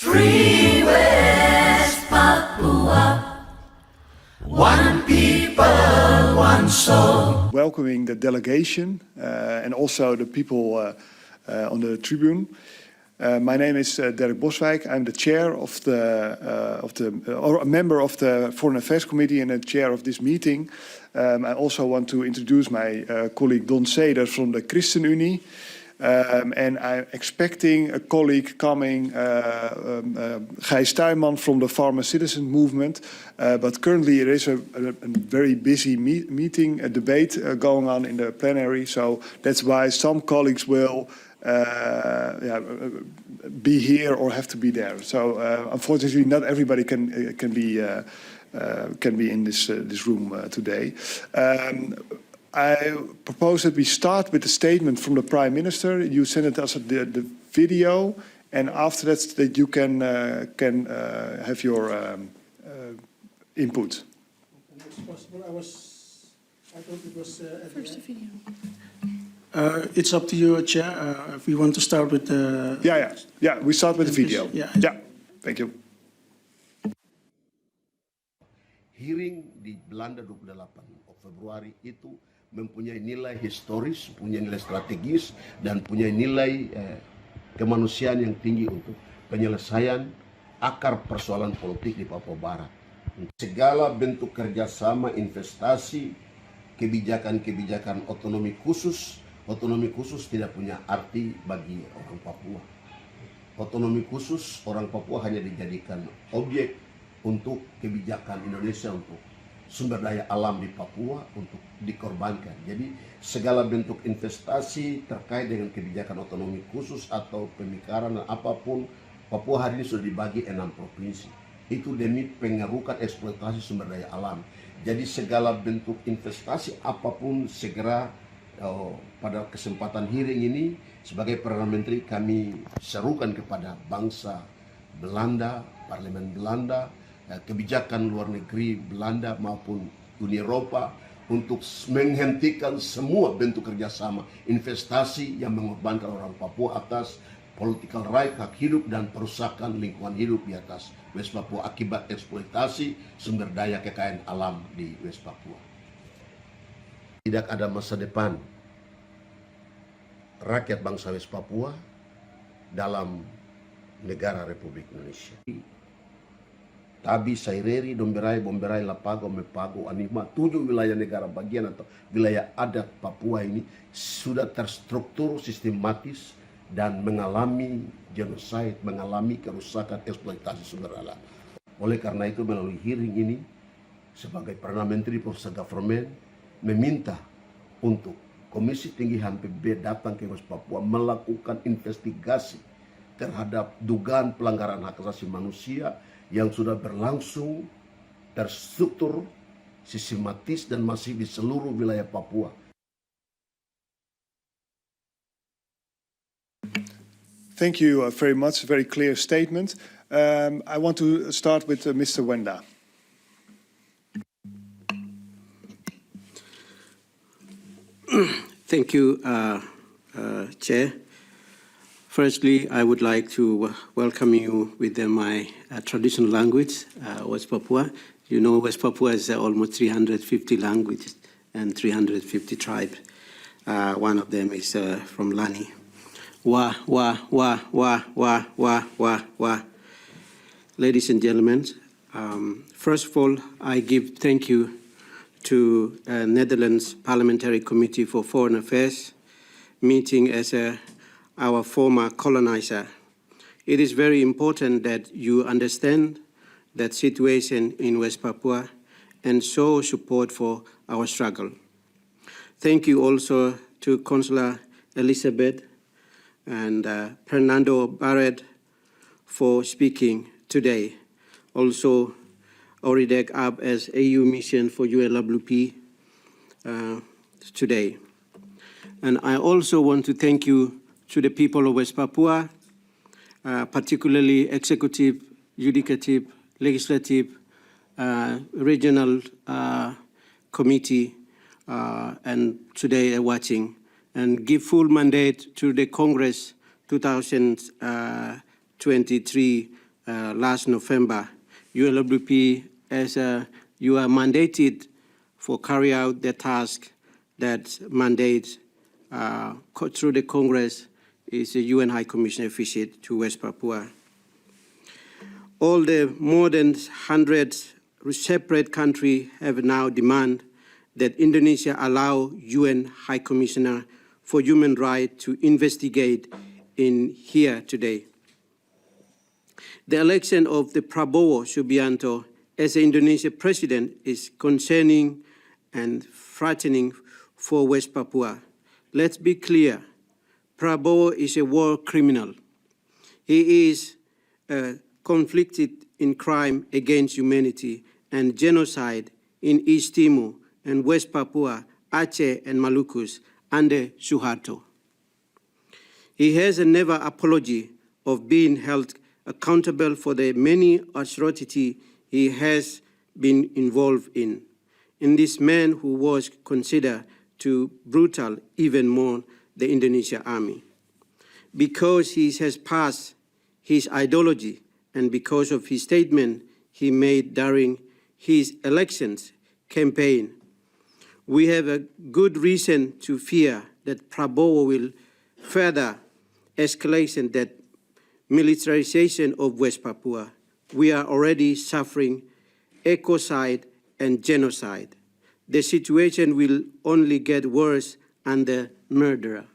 Free West Papua, one people, one soul. Welcoming the delegation and also the people on the tribune. My name is Dirk Boswijk. I'm the chair of or a member of the Foreign Affairs Committee and a chair of this meeting. I also want to introduce my colleague Don Seder from the ChristenUnie. And I'm expecting a colleague coming, Gijs Tuinman from the Farmer Citizen Movement. But currently there is a very busy meeting, a debate going on in the plenary. So that's why some colleagues will be here or have to be there. So unfortunately, not everybody can be in this room today. I propose that we start with the statement from the Prime Minister. You send it us the video, and after that you can have your input. It's possible. I thought it was first the video. It's up to you, Chair. If we want to start with the... Yeah, we start with the video. Yeah. Thank you. Hearing di Belanda 28 Februari itu mempunyai nilai historis, punya nilai strategis, dan punya nilai kemanusiaan yang tinggi untuk penyelesaian akar persoalan politik di Papua Barat. Segala bentuk kerjasama, investasi, kebijakan-kebijakan otonomi khusus tidak punya arti bagi orang Papua. Otonomi khusus orang Papua hanya dijadikan objek untuk kebijakan Indonesia untuk sumber daya alam di Papua untuk dikorbankan. Jadi segala bentuk investasi terkait dengan kebijakan otonomi khusus atau pemekaran dan apapun, Papua hari ini sudah dibagi 6 provinsi. Itu demi pengerukan eksploitasi sumber daya alam. Jadi segala bentuk investasi apapun segera pada kesempatan hearing ini sebagai Perdana Menteri kami serukan kepada bangsa Belanda, Parlemen Belanda, kebijakan luar negeri Belanda maupun Uni Eropa untuk menghentikan semua bentuk kerjasama investasi yang mengorbankan orang Papua atas political right, hak hidup dan perusakan lingkungan hidup di atas West Papua akibat eksploitasi sumber daya kekayaan alam di West Papua. Tidak ada masa depan rakyat bangsa West Papua dalam negara Republik Indonesia. Tabi, Saireri, Domberai, Bomberai, Lapago, Mepago, Anima, 7 wilayah negara bagian atau wilayah adat Papua ini sudah terstruktur sistematis dan mengalami genocide, mengalami kerusakan eksploitasi sumber alam. Oleh karena itu melalui hearing ini sebagai Perdana Menteri Pusat Government meminta untuk Komisi Tinggi HAM PBB datang ke West Papua melakukan investigasi terhadap dugaan pelanggaran hak asasi manusia yang sudah berlangsung terstruktur, sistematis dan masif di seluruh wilayah Papua. Thank you very much. Very clear statement. I want to start with Mr. Wenda. Thank you, Chair. Firstly, I would like to welcome you with my traditional language, West Papua. You know, West Papua is almost 350 languages and 350 tribes. One of them is from Lani. Wah, wah, wah, wah, wah, wah, wah, wah. Ladies and gentlemen, first of all, I give thank you to Netherlands Parliamentary Committee for Foreign Affairs, meeting as our former colonizer. It is very important that you understand that situation in West Papua and show support for our struggle. Thank you also to Councillor Elizabeth and Fernando Barret for speaking today. Also, Oridek Ab as AU mission for ULWP today. And I also want to thank you to the people of West Papua, particularly executive, judicative, legislative, regional committee, and today watching, and give full mandate to the Congress 2023 last November, UNWP, as you are mandated for carry out the task that mandates through the Congress is the UN High Commissioner visit to West Papua. All the more than 100 separate countries have now demanded that Indonesia allow UN High Commissioner for Human Rights to investigate in here today. The election of the Prabowo Subianto as the Indonesian president is concerning and frightening for West Papua. Let's be clear, Prabowo is a war criminal. He is conflicted in crime against humanity and genocide in East Timor and West Papua, Aceh and Malukus under Suharto. He has a never apology of being held accountable for the many atrocities he has been involved in. In this man who was considered too brutal even more the Indonesian army. Because he has passed his ideology and because of his statement he made during his elections campaign, we have a good reason to fear that Prabowo will further escalation that militarization of West Papua. We are already suffering ecocide and genocide. The situation will only get worse under murderer.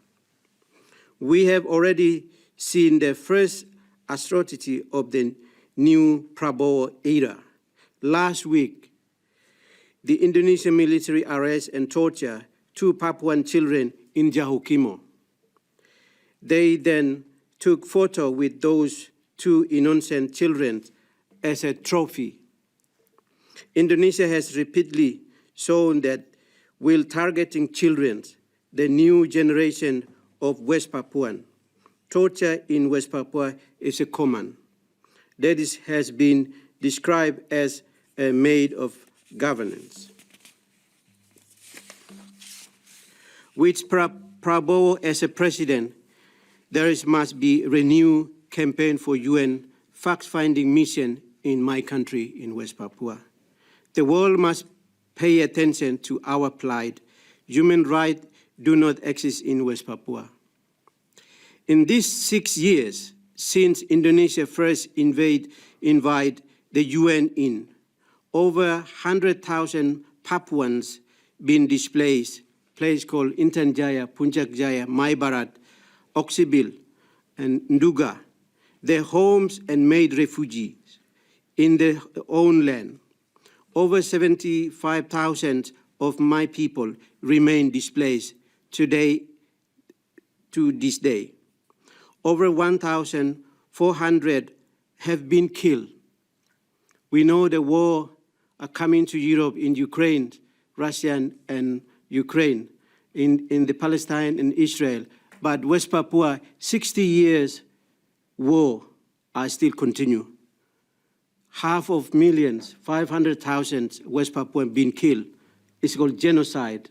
We have already seen the first atrocity of the new Prabowo era. Last week, the Indonesian military arrest and torture 2 Papuan children in Jahukimo. They then took photo with those 2 innocent children as a trophy. Indonesia has repeatedly shown that while targeting children, the new generation of West Papuan, torture in West Papua is a common. That has been described as a mode of governance. With Prabowo as a president, there must be a renewed campaign for UN fact-finding mission in my country, in West Papua. The world must pay attention to our plight. Human rights do not exist in West Papua. In these 6 years, since Indonesia first invite the UN in, over 100,000 Papuans been displaced, place called Irian Jaya, Puncak Jaya, Mai Barat, Oksibil, and Nduga, their homes and made refugees in their own land. Over 75,000 of my people remain displaced today to this day. Over 1,400 have been killed. We know the war are coming to Europe in Ukraine, Russia and Ukraine, in the Palestine and Israel. But West Papua, 60 years war are still continue. 500,000, 500,000 West Papuans been killed. It's called genocide.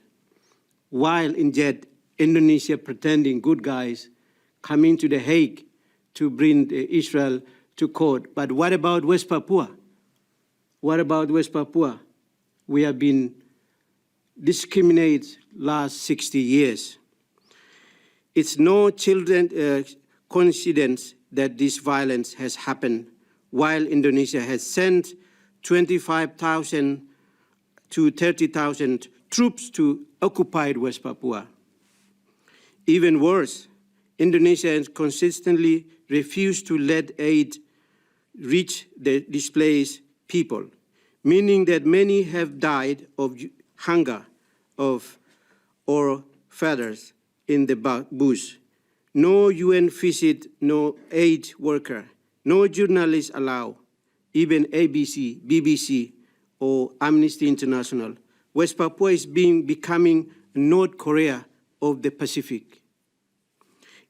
While in jet, Indonesia pretending good guys coming to The Hague to bring Israel to court. But what about West Papua? What about West Papua? We have been discriminated last 60 years. It's no coincidence that this violence has happened while Indonesia has sent 25,000 to 30,000 troops to occupied West Papua. Even worse, Indonesia has consistently refused to let aid reach the displaced people, meaning that many have died of hunger or feathers in the bush. No UN visit, no aid worker, no journalists allowed, even ABC, BBC, or Amnesty International. West Papua is becoming North Korea of the Pacific.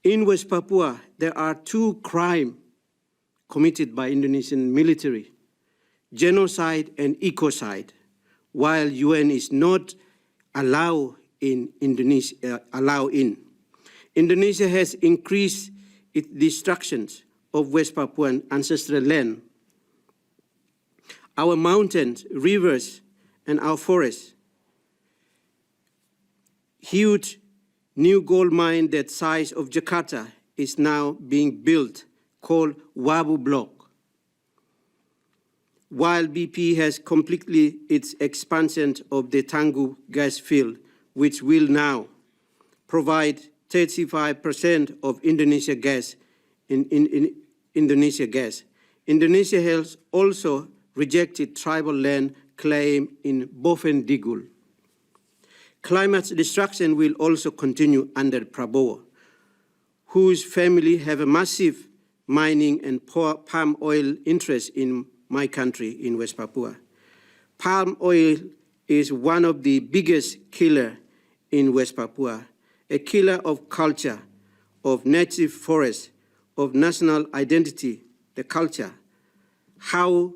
In West Papua, there are 2 crimes committed by Indonesian military, genocide and ecocide, while UN is not allowed in Indonesia. Indonesia has increased its destructions of West Papuan ancestral land. Our mountains, rivers, and our forests. Huge new gold mine that size of Jakarta is now being built, called Wabu Block. While BP has completed its expansion of the Tangguh gas field, which will now provide 35% of Indonesia gas in Indonesia gas. Indonesia has also rejected tribal land claim in Boven Digul. Climate destruction will also continue under Prabowo, whose family have a massive mining and palm oil interest in my country, in West Papua. Palm oil is one of the biggest killers in West Papua, a killer of culture, of native forests, of national identity, the culture. How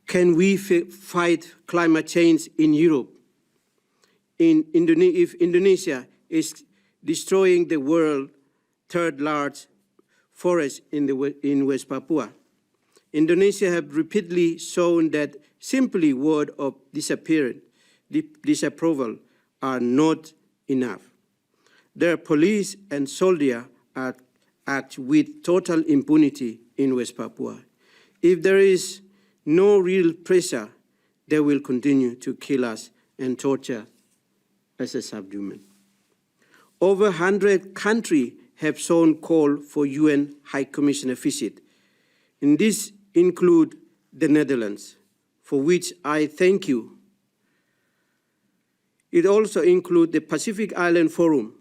can we fight climate change in Europe? If Indonesia is destroying the world's third largest forest in West Papua. Indonesia have repeatedly shown that simply words of disapproval are not enough. Their police and soldiers act with total impunity in West Papua. If there is no real pressure, they will continue to kill us and torture as a subhuman. Over 100 countries have shown call for UN High Commissioner visit. And this include the Netherlands, for which I thank you. It also includes the Pacific Island Forum,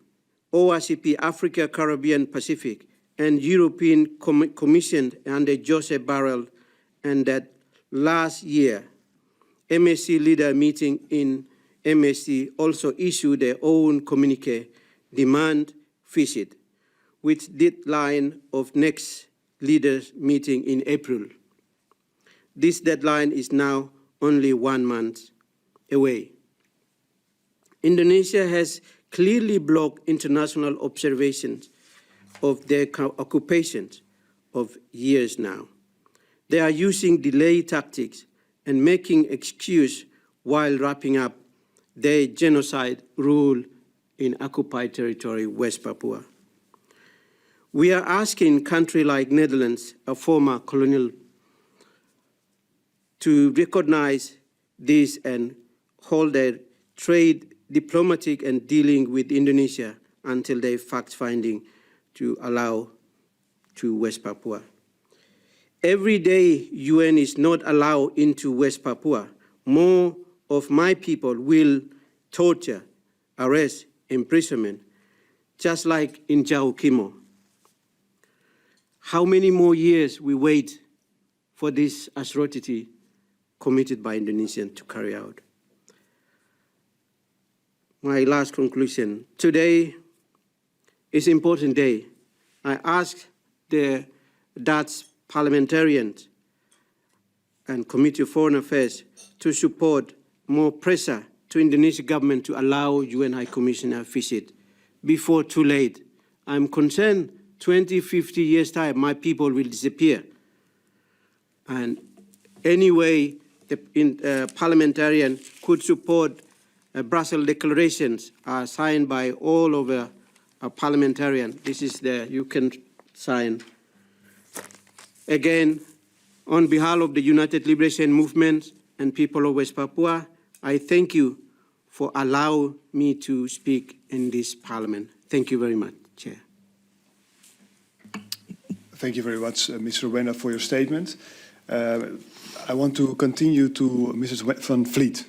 ORCP, Africa, Caribbean, Pacific, and European Commission under Joseph Borrell, and that last year, MSC leader meeting in MSC also issued their own communique, demand visit, with deadline of next leaders meeting in April. This deadline is now only 1 month away. Indonesia has clearly blocked international observations of their occupations of years now. They are using delay tactics and making excuse while wrapping up their genocide rule in occupied territory, West Papua. We are asking countries like Netherlands, a former colonial, to recognize this and hold their trade, diplomatic, and dealing with Indonesia until their fact-finding to allow to West Papua. Every day UN is not allowed into West Papua, more of my people will torture, arrest, imprisonment, just like in Jahukimo. How many more years we wait for this atrocity committed by Indonesians to carry out? My last conclusion. Today is an important day. I ask the Dutch parliamentarians and Committee of Foreign Affairs to support more pressure to Indonesian government to allow UN High Commissioner visit before too late. I'm concerned 20, 50 years time, my people will disappear. And anyway, the parliamentarian could support Brussels declarations signed by all over a parliamentarian. This is there, you can sign. Again, on behalf of the United Liberation Movement and people of West Papua, I thank you for allowing me to speak in this parliament. Thank you very much, Chair. Thank you very much, Mr. Wenner, for your statement. I want to continue to Mrs. Van Vliet.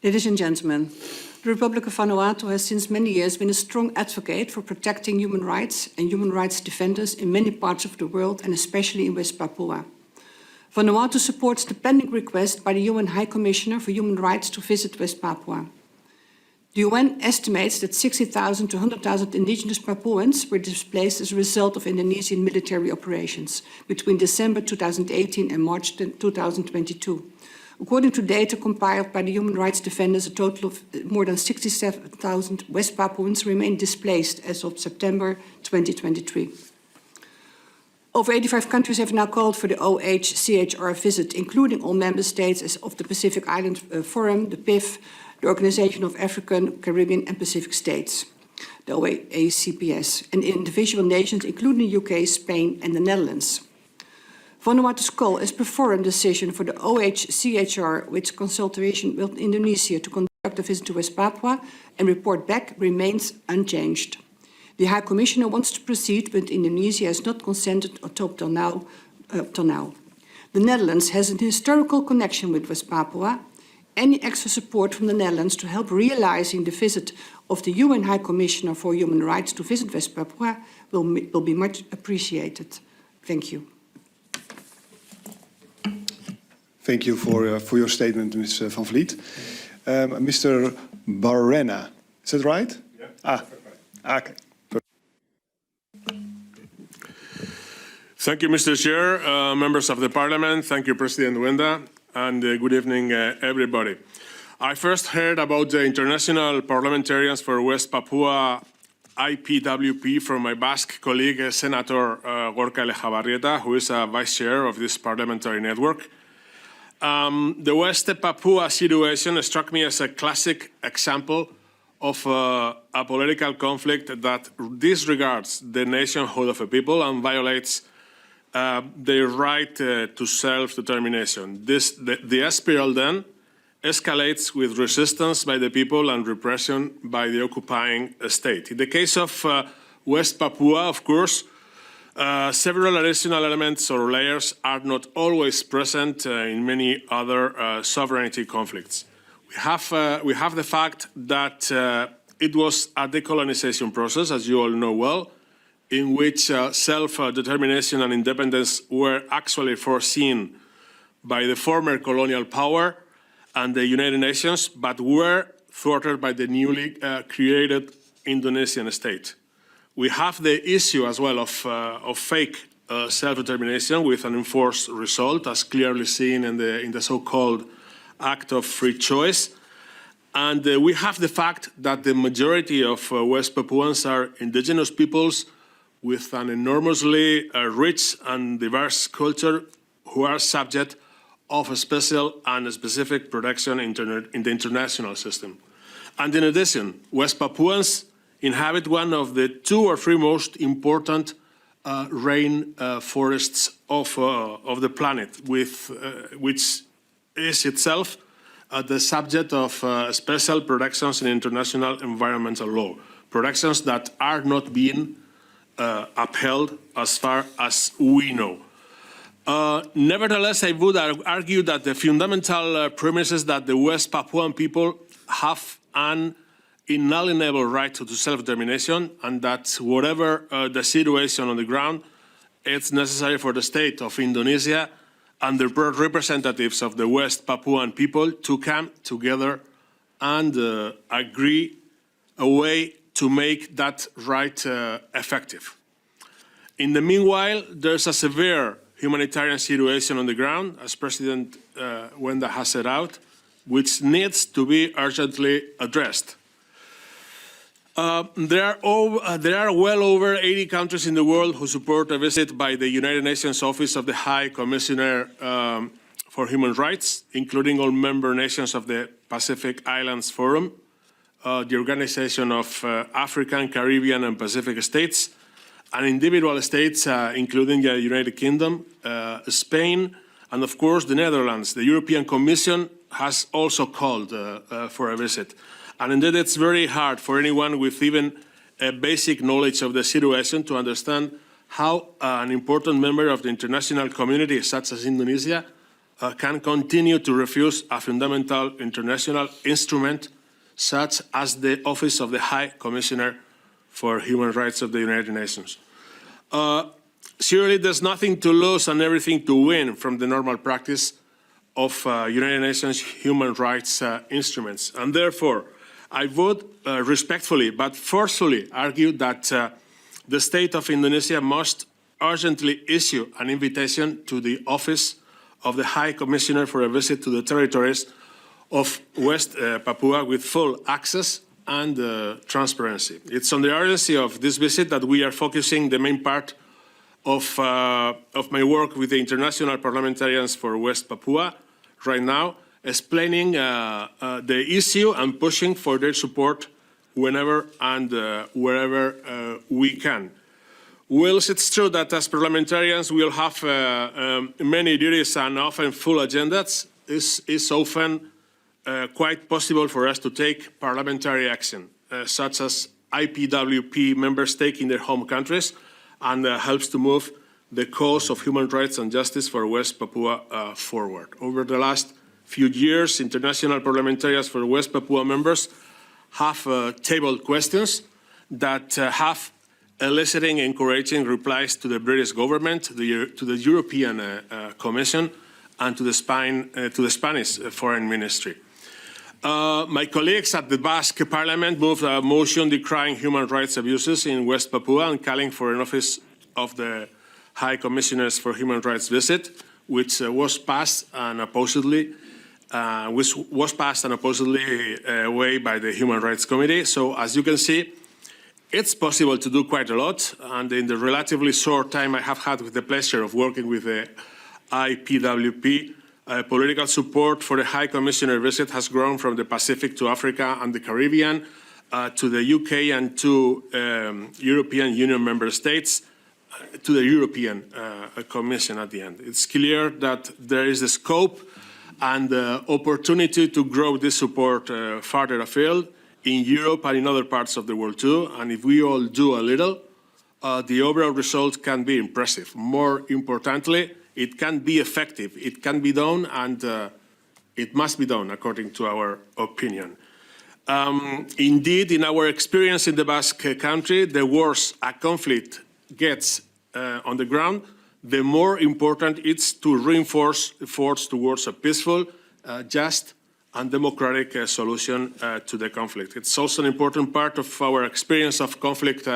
Ladies and gentlemen, the Republic of Vanuatu has since many years been a strong advocate for protecting human rights and human rights defenders in many parts of the world, and especially in West Papua. Vanuatu supports the pending request by the UN High Commissioner for Human Rights to visit West Papua. The UN estimates that 60,000 to 100,000 indigenous Papuans were displaced as a result of Indonesian military operations between December 2018 and March 2022. According to data compiled by the human rights defenders, a total of more than 67,000 West Papuans remain displaced as of September 2023. Over 85 countries have now called for the OHCHR visit, including all member states of the Pacific Island Forum, the PIF, the Organization of African, Caribbean and Pacific States, the OACPS, and individual nations including the UK, Spain and the Netherlands. Vanuatu's call as per forum decision for the OHCHR with consultation with Indonesia to conduct a visit to West Papua and report back remains unchanged. The High Commissioner wants to proceed, but Indonesia has not consented up till now. The Netherlands has an historical connection with West Papua. Any extra support from the Netherlands to help realizing the visit of the UN High Commissioner for Human Rights to visit West Papua will be much appreciated. Thank you. Thank you for your statement, Ms. Van Vliet. Mr. Barrena, is that right? Yeah. Okay. Thank you, Mr. Chair, members of the Parliament. Thank you, President Wenda, and good evening, everybody. I first heard about the International Parliamentarians for West Papua, IPWP, from my Basque colleague, Senator Gorka Lejabarrieta, who is a vice chair of this parliamentary network. The West Papua situation struck me as a classic example of a political conflict that disregards the nationhood of a people and violates their right to self-determination. The spiral then escalates with resistance by the people and repression by the occupying state. In the case of West Papua, of course, several additional elements or layers are not always present in many other sovereignty conflicts. We have the fact that it was a decolonization process, as you all know well, in which self-determination and independence were actually foreseen by the former colonial power and the United Nations, but were thwarted by the newly created Indonesian state. We have the issue as well of fake self-determination with an enforced result, as clearly seen in the so-called Act of Free Choice. And we have the fact that the majority of West Papuans are indigenous peoples with an enormously rich and diverse culture who are subject of a special and specific protection in the international system. And in addition, West Papuans inhabit one of the 2 or 3 most important rain forests of the planet, which is itself the subject of special protections in international environmental law, protections that are not being upheld as far as we know. Nevertheless, I would argue that the fundamental premises that the West Papuan people have an inalienable right to self-determination, and that whatever the situation on the ground, it's necessary for the state of Indonesia and the representatives of the West Papuan people to come together and agree a way to make that right effective. In the meanwhile, there's a severe humanitarian situation on the ground, as President Wenda has set out, which needs to be urgently addressed. There are well over 80 countries in the world who support a visit by the United Nations Office of the High Commissioner for Human Rights, including all member nations of the Pacific Islands Forum, the Organization of African, Caribbean and Pacific States, and individual states, including the United Kingdom, Spain, and of course the Netherlands. The European Commission has also called for a visit. And indeed, it's very hard for anyone with even a basic knowledge of the situation to understand how an important member of the international community, such as Indonesia, can continue to refuse a fundamental international instrument, such as the Office of the High Commissioner for Human Rights of the United Nations. Surely there's nothing to lose and everything to win from the normal practice of United Nations human rights instruments. And therefore, I would respectfully but forcefully argue that the state of Indonesia must urgently issue an invitation to the Office of the High Commissioner for a visit to the territories of West Papua with full access and transparency. It's on the urgency of this visit that we are focusing the main part of my work with the international parliamentarians for West Papua right now, explaining the issue and pushing for their support whenever and wherever we can. Whilst it's true that as parliamentarians we'll have many duties and often full agendas, it's often quite possible for us to take parliamentary action, such as IPWP members take in their home countries, and helps to move the cause of human rights and justice for West Papua forward. Over the last few years, international parliamentarians for West Papua members have tabled questions that have eliciting encouraging replies to the British government, to the European Commission, and to the Spanish Foreign Ministry. My colleagues at the Basque Parliament moved a motion decrying human rights abuses in West Papua and calling for an office of the High Commissioners for Human Rights visit, which was passed and opposedly away by the Human Rights Committee. So as you can see, it's possible to do quite a lot, and in the relatively short time I have had with the pleasure of working with the IPWP, political support for the High Commissioner visit has grown from the Pacific to Africa and the Caribbean, to the UK and to European Union member states, to the European Commission at the end. It's clear that there is a scope and the opportunity to grow this support farther afield in Europe and in other parts of the world too. And if we all do a little, the overall result can be impressive. More importantly, it can be effective. It can be done, and it must be done according to our opinion. Indeed, in our experience in the Basque Country, the worse a conflict gets on the ground, the more important it's to reinforce efforts towards a peaceful, just, and democratic solution to the conflict. It's also an important part of our experience of conflict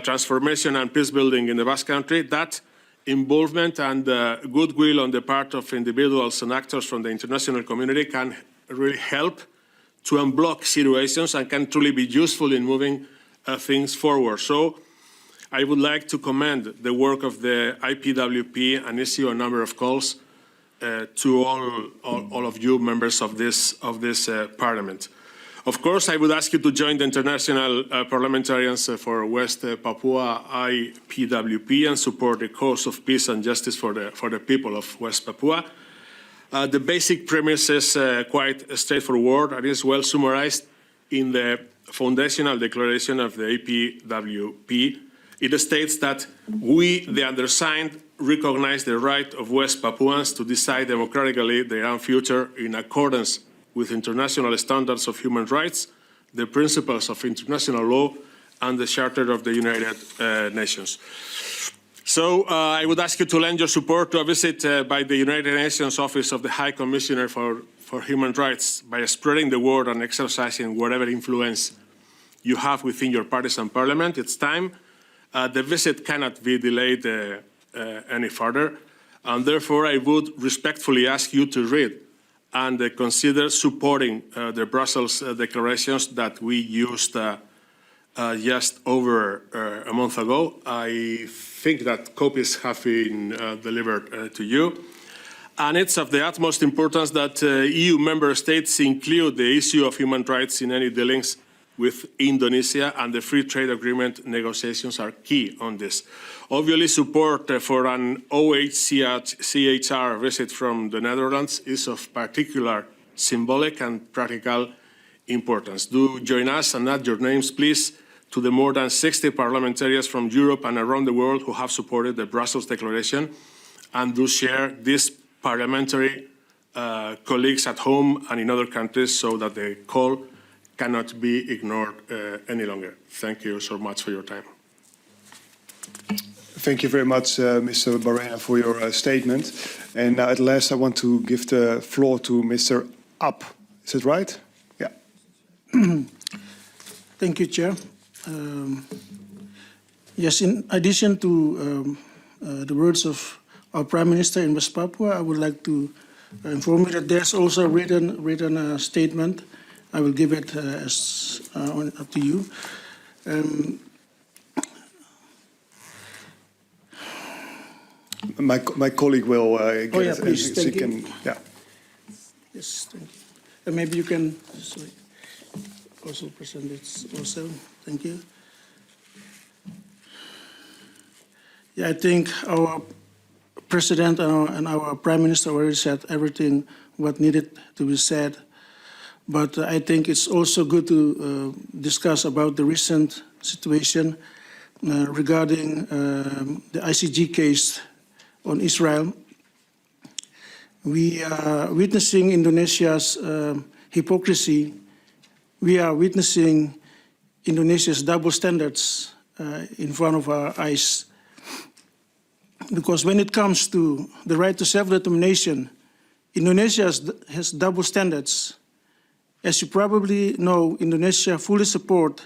transformation and peace building in the Basque Country, that involvement and goodwill on the part of individuals and actors from the international community can really help to unblock situations and can truly be useful in moving things forward. So I would like to commend the work of the IPWP and issue a number of calls to all of you members of this Parliament. Of course, I would ask you to join the international parliamentarians for West Papua IPWP and support the cause of peace and justice for the people of West Papua. The basic premise is quite straightforward and is well summarized in the foundational declaration of the IPWP. It states that we, the undersigned, recognize the right of West Papuans to decide democratically their own future in accordance with international standards of human rights, the principles of international law, and the Charter of the United Nations. So I would ask you to lend your support to a visit by the United Nations Office of the High Commissioner for Human Rights by spreading the word and exercising whatever influence you have within your partisan parliament. It's time. The visit cannot be delayed any further, and therefore I would respectfully ask you to read and consider supporting the Brussels declarations that we used just over a month ago. I think that copies have been delivered to you. And it's of the utmost importance that EU member states include the issue of human rights in any dealings with Indonesia, and the free trade agreement negotiations are key on this. Obviously, support for an OHCHR visit from the Netherlands is of particular symbolic and practical importance. Do join us and add your names, please, to the more than 60 parliamentarians from Europe and around the world who have supported the Brussels Declaration, and do share these parliamentary colleagues at home and in other countries so that the call cannot be ignored any longer. Thank you so much for your time. Thank you very much, Mr. Barrena, for your statement. And now at last I want to give the floor to Mr. Up. Is it right? Yeah. Thank you, Chair. Yes, in addition to the words of our Prime Minister in West Papua, I would like to inform you that there's also a written statement. I will give it up to you. My colleague will get yeah, it. please, She thank you. can, yeah. Yes, thank you. And maybe you can also present it also. Thank you. Yeah, I think our President and our Prime Minister already said everything what needed to be said. But I think it's also good to discuss about the recent situation regarding the ICJ case on Israel. We are witnessing Indonesia's hypocrisy. We are witnessing Indonesia's double standards in front of our eyes. Because when it comes to the right to self-determination, Indonesia has double standards. As you probably know, Indonesia fully supports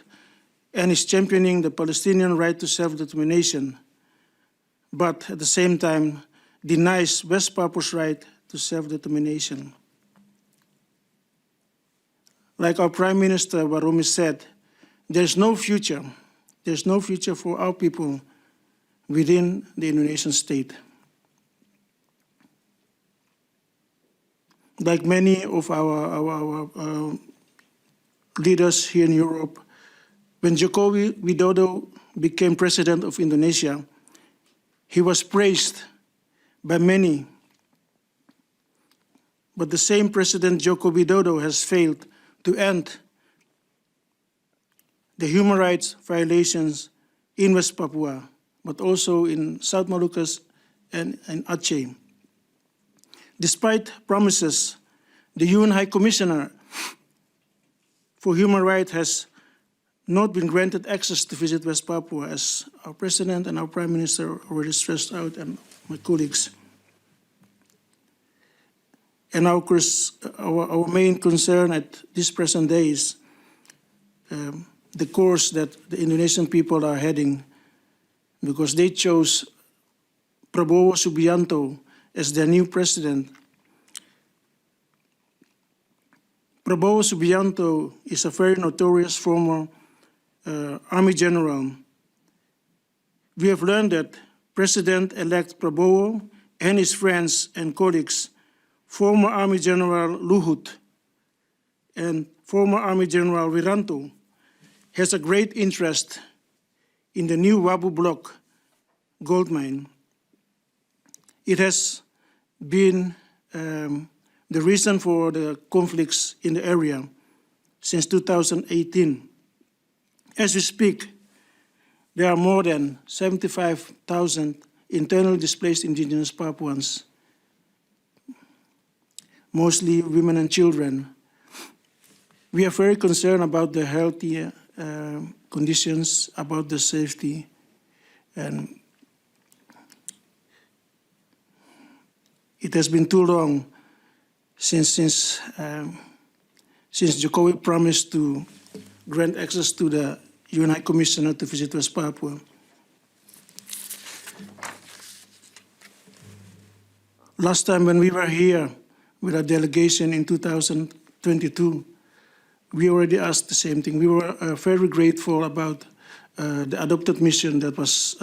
and is championing the Palestinian right to self-determination, but at the same time denies West Papua's right to self-determination. Like our Prime Minister Warumi said, there's no future for our people within the Indonesian state. Like many of our leaders here in Europe, when Joko Widodo became president of Indonesia, he was praised by many. But the same President Joko Widodo has failed to end the human rights violations in West Papua, but also in South Moluccas and Aceh. Despite promises, the UN High Commissioner for Human Rights has not been granted access to visit West Papua, as our President and our Prime Minister already stressed out, and my colleagues. And our main concern at this present day is the course that the Indonesian people are heading, because they chose Prabowo Subianto as their new president. Prabowo Subianto is a very notorious former army general. We have learned that President-elect Prabowo and his friends and colleagues, former Army General Luhut and former Army General Wiranto, has a great interest in the new Wabu Block gold mine. It has been the reason for the conflicts in the area since 2018. As we speak, there are more than 75,000 internally displaced indigenous Papuans, mostly women and children. We are very concerned about the healthy conditions, about the safety, and it has been too long since Jokowi promised to grant access to the UN High Commissioner to visit West Papua. Last time when we were here with a delegation in 2022, we already asked the same thing. We were very grateful about the adopted mission that was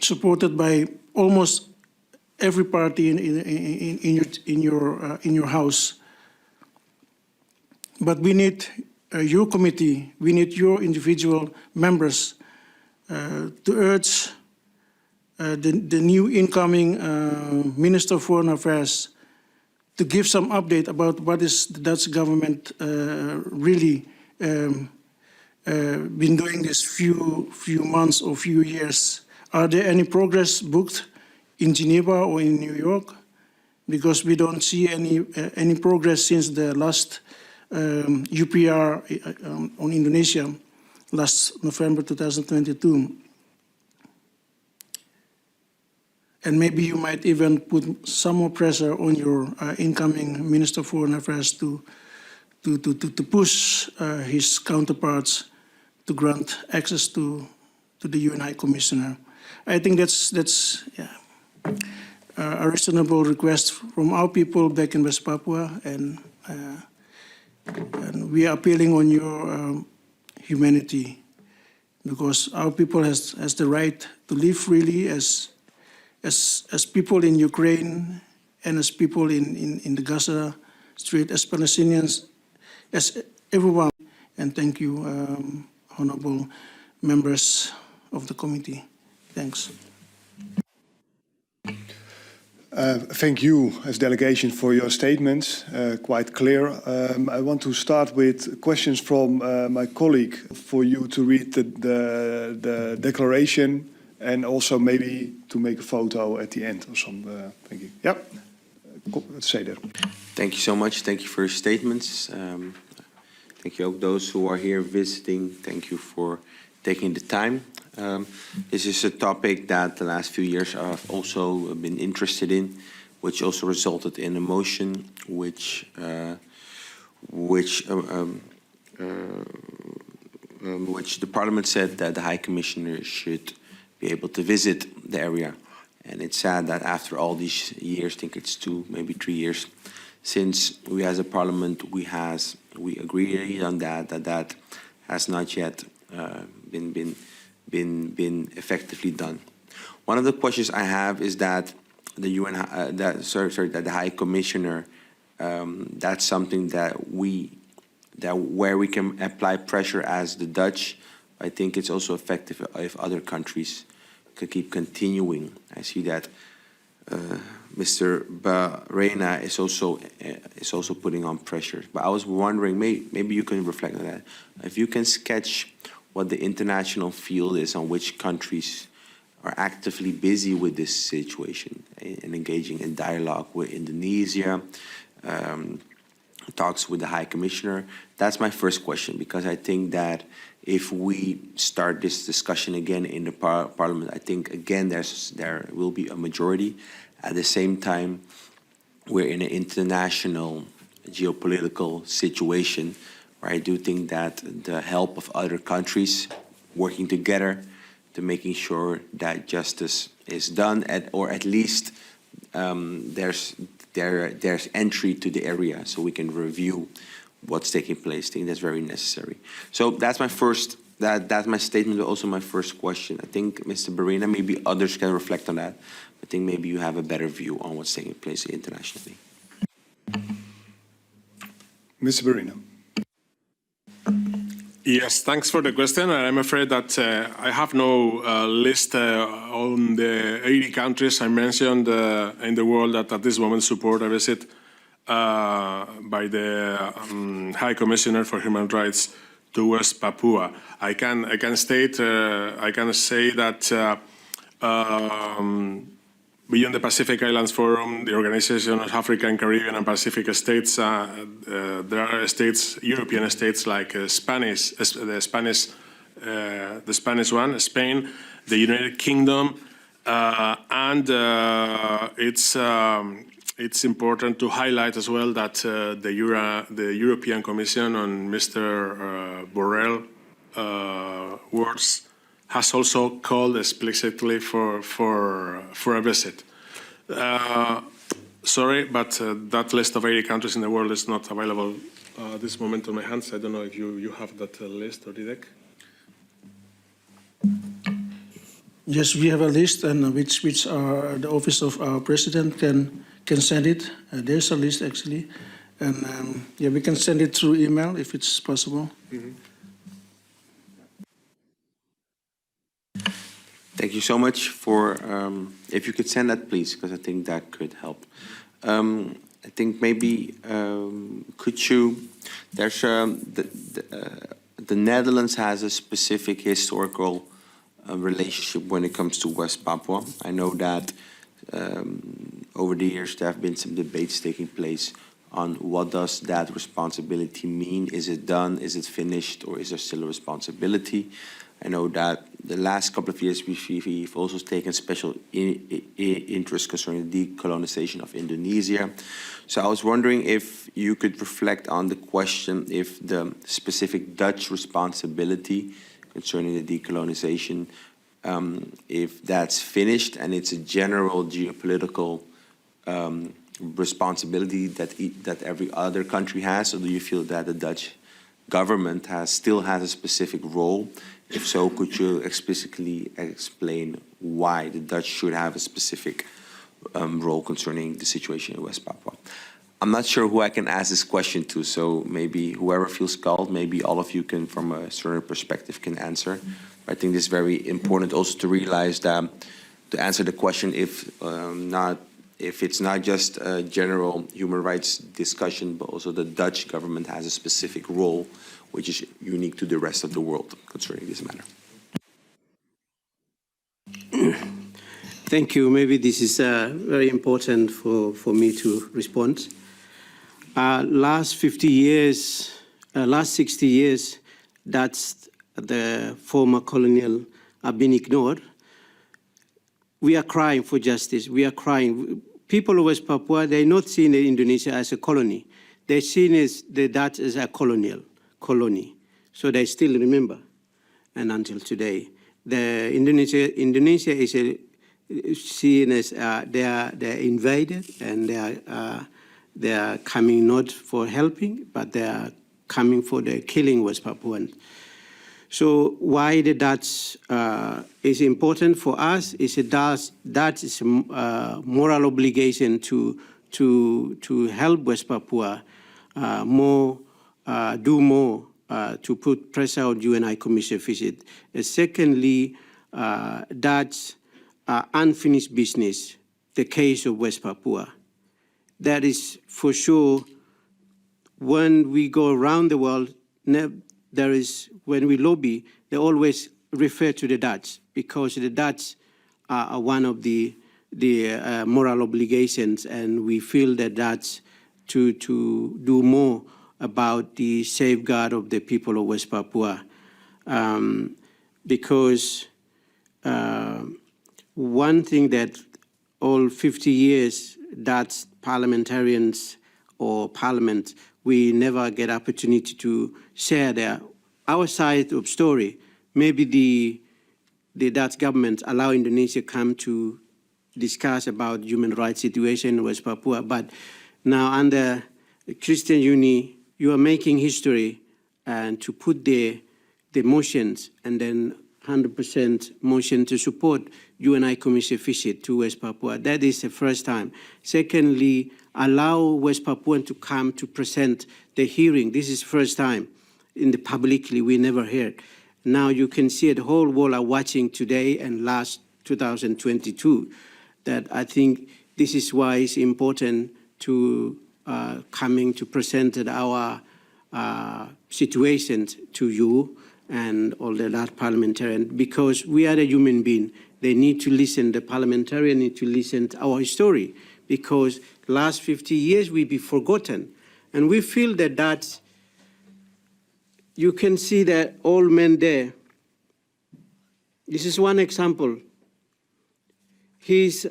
supported by almost every party in your house. But we need your committee, we need your individual members to urge the new incoming Minister of Foreign Affairs to give some update about what is the Dutch government really been doing this few months or few years. Are there any progress booked in Geneva or in New York? Because we don't see any progress since the last UPR on Indonesia last November 2022. And maybe you might even put some more pressure on your incoming Minister of Foreign Affairs to push his counterparts to grant access to to the UN High Commissioner. I think that's a reasonable request from our people back in West Papua, and we are appealing on your humanity, because our people has the right to live freely as people in Ukraine and as people in the Gaza Strip, as Palestinians, as everyone. And thank you, honorable members of the committee. Thanks. Thank you as delegation for your statements, quite clear. I want to start with questions from my colleague for you to read the declaration and also maybe to make a photo at the end or some. Thank you. Yeah, let's say that. Thank you so much. Thank you for your statements. Thank you all those who are here visiting. Thank you for taking the time. This is a topic that the last few years I've also been interested in, which also resulted in a motion which the Parliament said that the High Commissioner should be able to visit the area. And it's sad that after all these years, I think it's 2, maybe 3 years, since we as a Parliament, we agreed on that has not yet been effectively done. One of the questions I have is that the UN, that the High Commissioner, that's something where we can apply pressure as the Dutch. I think it's also effective if other countries could keep continuing. I see that Mr. Barena is also putting on pressure. But I was wondering, maybe you can reflect on that. If you can sketch what the international field is on which countries are actively busy with this situation and engaging in dialogue with Indonesia, talks with the High Commissioner. That's my first question, because I think that if we start this discussion again in the Parliament, I think again there will be a majority. At the same time, we're in an international geopolitical situation where I do think that the help of other countries working together to making sure that justice is done, or at least there's entry to the area so we can review what's taking place. I think that's very necessary. So that's my first, that's my statement, but also my first question. I think, Mr. Barena, maybe others can reflect on that. I think maybe you have a better view on what's taking place internationally. Mr. Barena. Yes, thanks for the question. I'm afraid that I have no list on the 80 countries I mentioned in the world that at this moment support a visit by the High Commissioner for Human Rights to West Papua. I can say that beyond the Pacific Islands Forum, the Organization of African, Caribbean and Pacific States, there are states, European states like the Spanish one, Spain, the United Kingdom, and it's important to highlight as well that the European Commission on Mr. Borrell words has also called explicitly for a visit. Sorry, but that list of 80 countries in the world is not available at this moment on my hands. I don't know if you have that list, or Didek? Yes, we have a list, and which the office of our president can send it. There's a list actually, and yeah, we can send it through email if it's possible. Mm-hmm. Thank you so much for, if you could send that, please, because I think that could help. I think maybe, could you, there's, the Netherlands has a specific historical relationship when it comes to West Papua. I know that over the years there have been some debates taking place on what does that responsibility mean. Is it done? Is it finished? Or is there still a responsibility? I know that the last couple of years we've also taken special interest concerning the decolonization of Indonesia. So I was wondering if you could reflect on the question if the specific Dutch responsibility concerning the decolonization if that's finished and it's a general geopolitical responsibility that every other country has, or do you feel that the Dutch government still has a specific role? If so, could you explicitly explain why the Dutch should have a specific role concerning the situation in West Papua? I'm not sure who I can ask this question to, so maybe whoever feels called, maybe all of you can, from a certain perspective, can answer. I think this is very important also to realize that to answer the question, if it's not just a general human rights discussion, but also the Dutch government has a specific role which is unique to the rest of the world concerning this matter. Thank you. Maybe this is very important for me to respond. Last 50 years, last 60 years, that's the former colonial have been ignored. We are crying for justice. We are crying. People of West Papua, they're not seeing Indonesia as a colony. They're seeing the Dutch as a colony. So they still remember. And until today, Indonesia is seen as they're invaded, and they are coming not for helping, but they are coming for the killing West Papuans. So why the Dutch is important for us is that is a moral obligation to help West Papua do more to put pressure on UNI Commission visit. Secondly, Dutch unfinished business, the case of West Papua. That is for sure. When we go around the world, when we lobby, they always refer to the Dutch, because the Dutch are one of the moral obligations, and we feel that Dutch to do more about the safeguard of the people of West Papua, because one thing that all 50 years Dutch parliamentarians or parliament, we never get opportunity to share our side of story. Maybe the Dutch government allow Indonesia come to discuss about human rights situation in West Papua, but now under Christian Uni, you are making history and to put the motions and then 100% motion to support UNI Commission visit to West Papua. That is the first time. Secondly, allow West Papuan to come to present the hearing. This is first time in the publicly, we never heard. Now you can see the whole world are watching today and last 2022. That I think this is why it's important to coming to present our situations to you and all the Dutch parliamentarians, because we are a human being. They need to listen, the parliamentarians need to listen to our story, because last 50 years we be forgotten. And we feel that you can see that old men there. This is one example. He's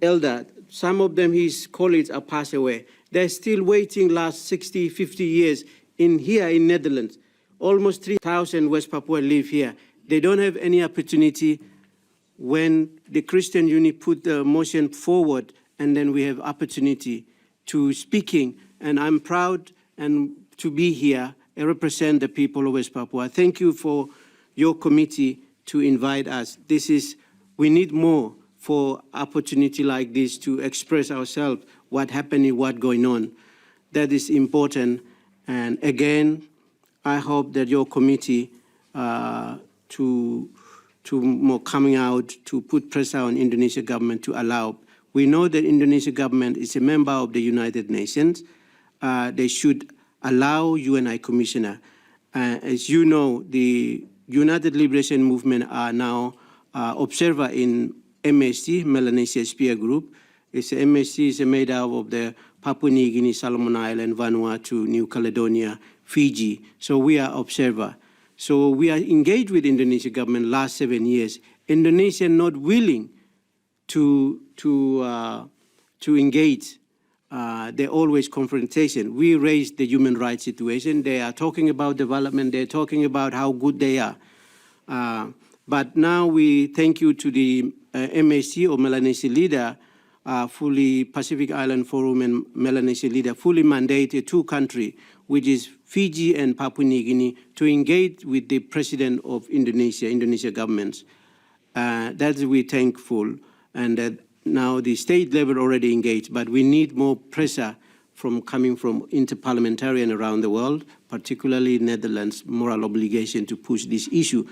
elder. Some of them, his colleagues are passed away. They're still waiting last 60, 50 years here in Netherlands. Almost 3,000 West Papua live here. They don't have any opportunity. When the Christian Uni put the motion forward, and then we have opportunity to speaking, and I'm proud and to be here and represent the people of West Papua. Thank you for your committee to invite us. We need more for opportunity like this to express ourselves, what happening, what going on. That is important. And again, I hope that your committee to more coming out to put pressure on Indonesian government to allow. We know that Indonesian government is a member of the United Nations. They should allow UNI Commissioner. As you know, the United Liberation Movement are now observer in MSC, Melanesia Spear Group. MSC is made up of the Papua New Guinea, Solomon Island, Vanuatu, New Caledonia, Fiji. So we are observer. So we are engaged with Indonesian government last 7 years. Indonesia not willing to engage. They always confrontation. We raise the human rights situation. They are talking about development. They're talking about how good they are. But now we thank you to the MAC or Melanesia leader, fully Pacific Island Forum and Melanesia leader, fully mandated two countries, which is Fiji and Papua New Guinea, to engage with the president of Indonesia governments. That's we're thankful, and that now the state level already engaged, but we need more pressure coming from interparliamentarians around the world, particularly Netherlands, moral obligation to push this issue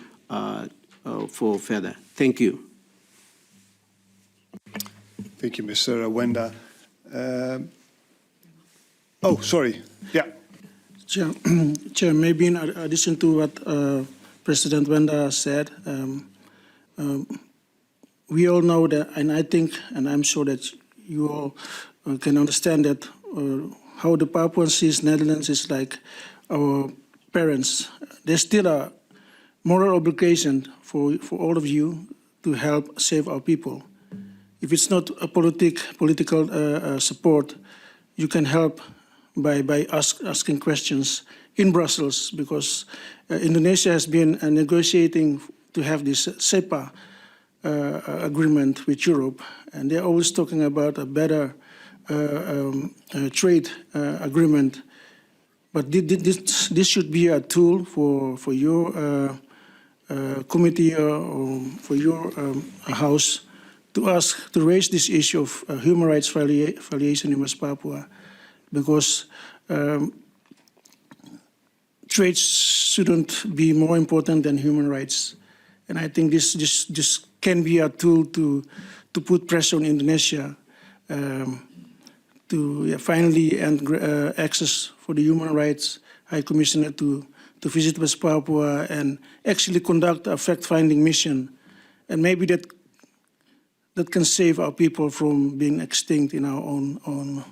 for further. Thank you. Thank you, Mr. Wenda. Oh, sorry. Yeah. Chair, maybe in addition to what President Wenda said, we all know that, and I think, and I'm sure that you all can understand that how the Papuans sees Netherlands is like our parents. There's still a moral obligation for all of you to help save our people. If it's not a political support, you can help by asking questions in Brussels, because Indonesia has been negotiating to have this SEPA agreement with Europe, and they're always talking about a better trade agreement. But this should be a tool for your committee or for your house to raise this issue of human rights violation in West Papua, because trade shouldn't be more important than human rights. And I think this can be a tool to put pressure on Indonesia to finally end access for the Human Rights High Commissioner to visit West Papua and actually conduct a fact-finding mission. And maybe that can save our people from being extinct in our own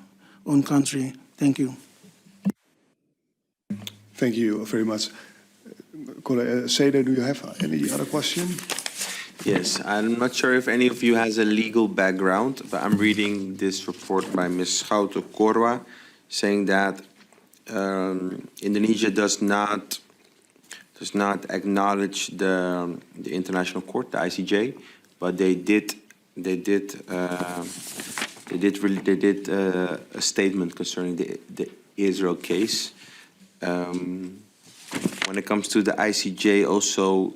country. Thank you. Thank you very much. Seda, do you have any other question? Yes, I'm not sure if any of you has a legal background, but I'm reading this report by Ms. Gauto Korwa saying that Indonesia does not acknowledge the International Court, the ICJ, but they did a statement concerning the Israel case. When it comes to the ICJ, also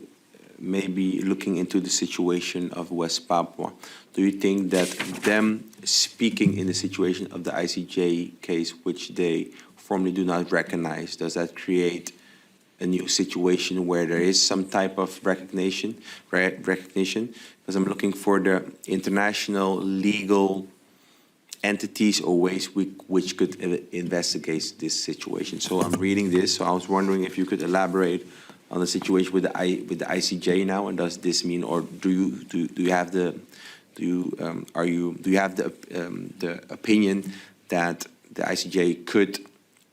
maybe looking into the situation of West Papua, do you think that them speaking in the situation of the ICJ case, which they formally do not recognize, does that create a new situation where there is some type of recognition? Because I'm looking for the international legal entities or ways which could investigate this situation. So I'm reading this, so I was wondering if you could elaborate on the situation with the ICJ now, and does this mean, or do you have the opinion that the ICJ could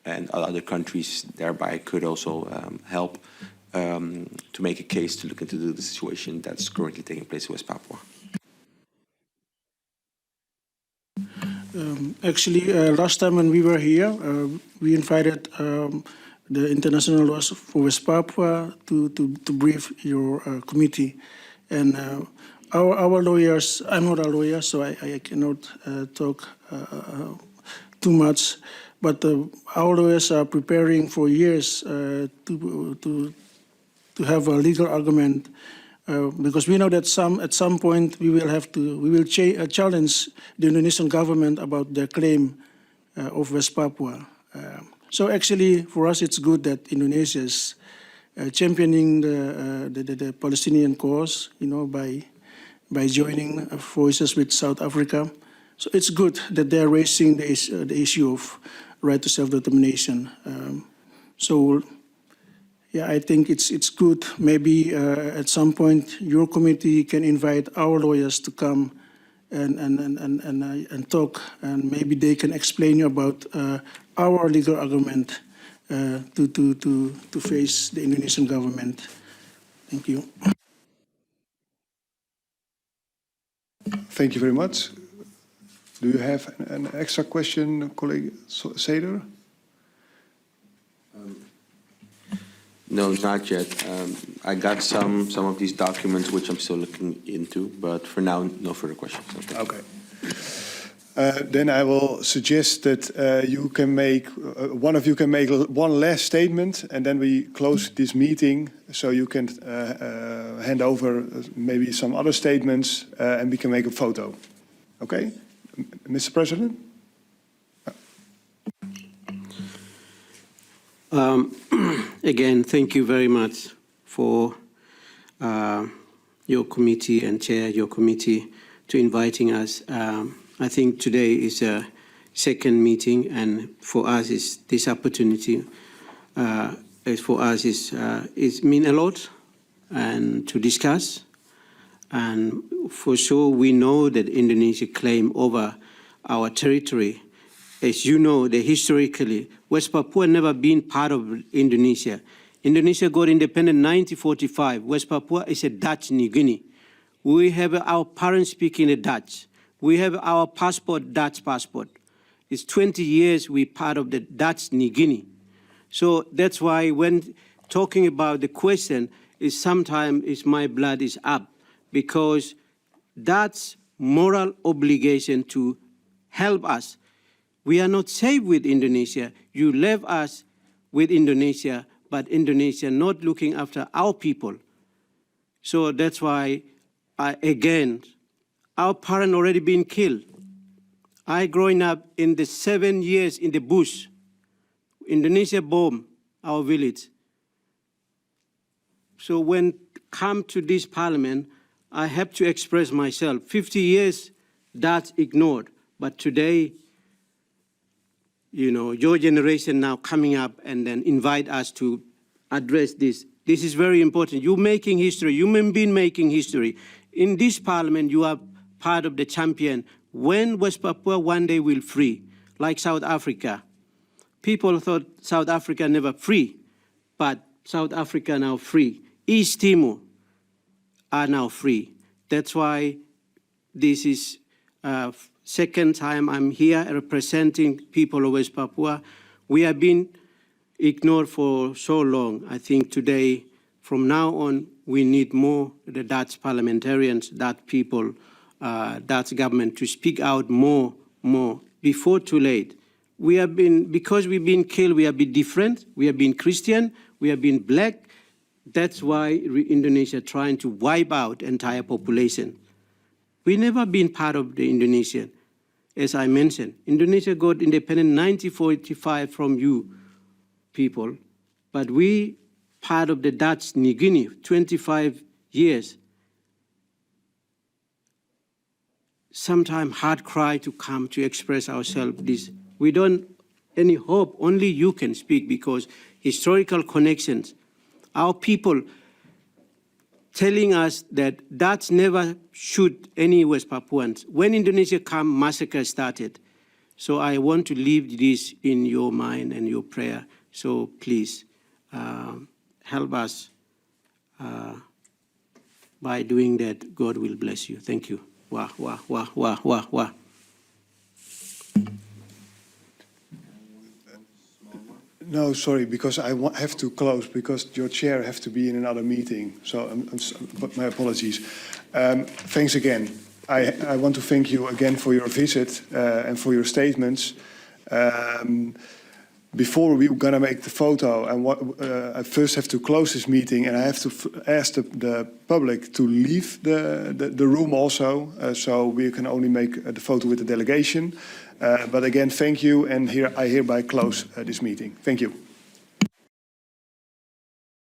and other countries thereby could also help to make a case to look into the situation that's currently taking place in West Papua? Actually, last time when we were here, we invited the international lawyers for West Papua to brief your committee. And our lawyers, I'm not a lawyer, so I cannot talk too much, but our lawyers are preparing for years to have a legal argument, because we know that at some point we will challenge the Indonesian government about their claim of West Papua. So actually, for us, it's good that Indonesia is championing the Palestinian cause, by joining forces with South Africa. So it's good that they're raising the issue of right to self-determination. So yeah, I think it's good. Maybe at some point your committee can invite our lawyers to come and talk, and maybe they can explain you about our legal argument to face the Indonesian government. Thank you. Thank you very much. Do you have an extra question, colleague Seder? No, not yet. I got some of these documents which I'm still looking into, but for now, no further questions. Okay. Then I will suggest that you can make, one of you can make one last statement, and then we close this meeting, so you can hand over maybe some other statements, and we can make a photo. Okay? Mr. President? Again, thank you very much for your committee and chair your committee to inviting us. I think today is a second meeting, and for us is this opportunity. For us it means a lot, and to discuss. And for sure, we know that Indonesia claimed over our territory. As you know, historically, West Papua never been part of Indonesia. Indonesia got independent in 1945. West Papua is a Dutch New Guinea. We have our parents speaking the Dutch. We have our passport, Dutch passport. It's 20 years we part of the Dutch New Guinea. So that's why when talking about the question, is sometimes my blood is up, because that's moral obligation to help us. We are not safe with Indonesia. You left us with Indonesia, but Indonesia not looking after our people. So that's why, again, our parents already been killed. I growing up in the 7 years in the bush. Indonesia bombed our village. So when come to this parliament, I have to express myself. 50 years, that's ignored. But today, you know, your generation now coming up and then invite us to address this. This is very important. You're making history. You've been making history. In this parliament, you are part of the champion. When West Papua one day will free, like South Africa. People thought South Africa never free, but South Africa now free. East Timor are now free. That's why this is second time I'm here representing people of West Papua. We have been ignored for so long. I think today, from now on, we need more the Dutch parliamentarians, Dutch people, Dutch government to speak out more, before too late. We have been, because we've been killed, we have been different, we have been Christian, we have been black. That's why Indonesia trying to wipe out entire population. We never been part of the Indonesian. As I mentioned, Indonesia got independent in 1945 from you people, but we part of the Dutch New Guinea, 25 years. Sometimes hard cry to come to express ourselves. This we don't any hope. Only you can speak, because historical connections. Our people telling us that Dutch never shoot any West Papuans. When Indonesia come, massacre started. So I want to leave this in your mind and your prayer. So please help us by doing that. God will bless you. Thank you. Wah, wah, wah, wah, wah, wah. No, sorry, because I have to close, because your chair has to be in another meeting. So my apologies. Thanks again. I want to thank you again for your visit and for your statements. Before we're going to make the photo, I first have to close this meeting, and I have to ask the public to leave the room also, so we can only make the photo with the delegation. But again, thank you, and I hereby close this meeting. Thank you.